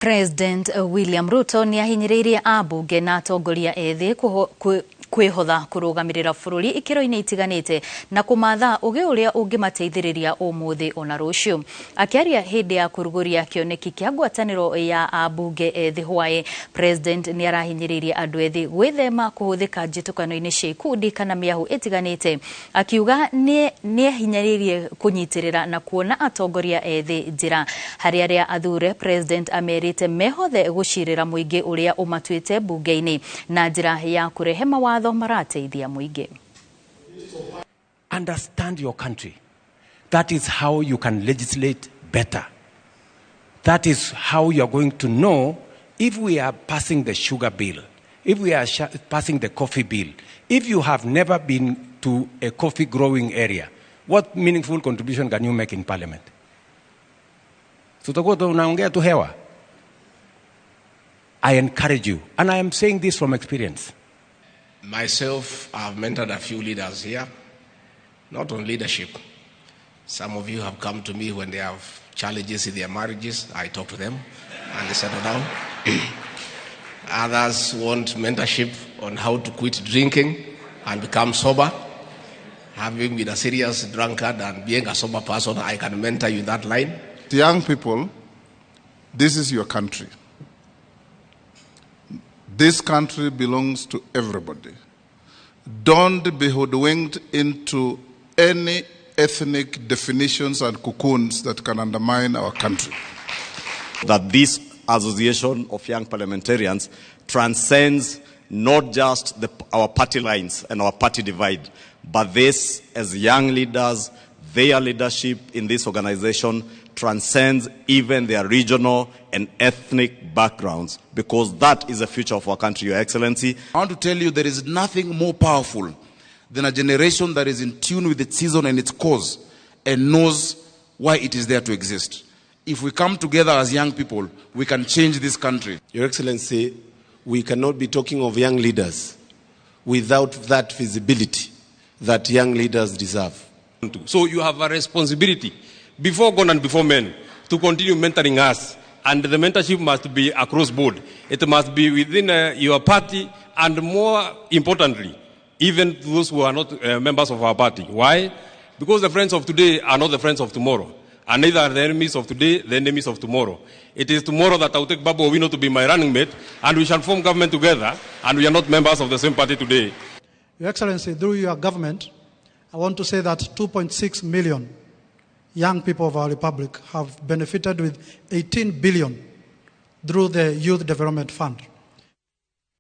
President William Ruto ni ahinyĩrĩirie ambunge na atongoria ethĩ kwĩhotha kũrũgamĩrĩra bũrũri ikĩro-inĩ itiganĩte na kũmatha ũgĩ ũrĩa ũngĩmateithĩrĩria ũmũthĩ ona rũciũ. Akĩaria hĩndĩ ya kũrugũria kĩoneki kĩa ngwatanĩro ya ambunge ethĩ Hwaĩ, President ni arahinyĩrĩirie andũ ethĩ gwĩthema kũhũthĩka njĩtũkano-inĩ cia ikundi kana mĩahu ĩtiganĩte. Akiuga nĩ ahinyĩrĩirie kũnyitĩrĩra na kuona atongoria ethĩ njĩra harĩ arĩa athure. President amerite mehothe gũcirĩra mũingĩ ũrĩa ũmatuĩte bunge-inĩ na njĩra ya kũrehe mawatho marateithia mũingĩ. Understand your country. That is how you can legislate better. That is how you are going to know if we are passing the sugar bill, if we are passing the coffee bill. If you have never been to a coffee growing area, what meaningful contribution can you make in parliament? Tutakuwa tunaongea tu hewa. I encourage you, and I am saying this from experience. Myself, I've mentored a few leaders here, not on leadership. Some of you have come to me when they have challenges in their marriages. I talk to them and they settle down. Others want mentorship on how to quit drinking and become sober. Having been a serious drunkard and being a sober person, I can mentor you that line. Young people, this is your country. This country belongs to everybody. Don't be hoodwinked into any ethnic definitions and cocoons that can undermine our country. That this association of young parliamentarians transcends not just our party lines and our party divide, but this, as young leaders, their leadership in this organization transcends even their regional and ethnic backgrounds, because that is the future of our country, Your Excellency. I want to tell you there is nothing more powerful than a generation that is in tune with its season and its cause and knows why it is there to exist. If we come together as young people, we can change this country. Your Excellency, we cannot be talking of young leaders without that visibility that young leaders deserve. So you have a responsibility before God and before men to continue mentoring us, and the mentorship must be across board. It must be within your party, and more importantly, even those who are not members of our party. Why? Because the friends of today are not the friends of tomorrow, and neither are the enemies of today the enemies of tomorrow. It is tomorrow that I will take Babu Owino to be my running mate, and we shall form government together, and we are not members of the same party today. Your Excellency, through your government, I want to say that 2.6 million young people of our republic have benefited with 18 billion through the Youth Development Fund.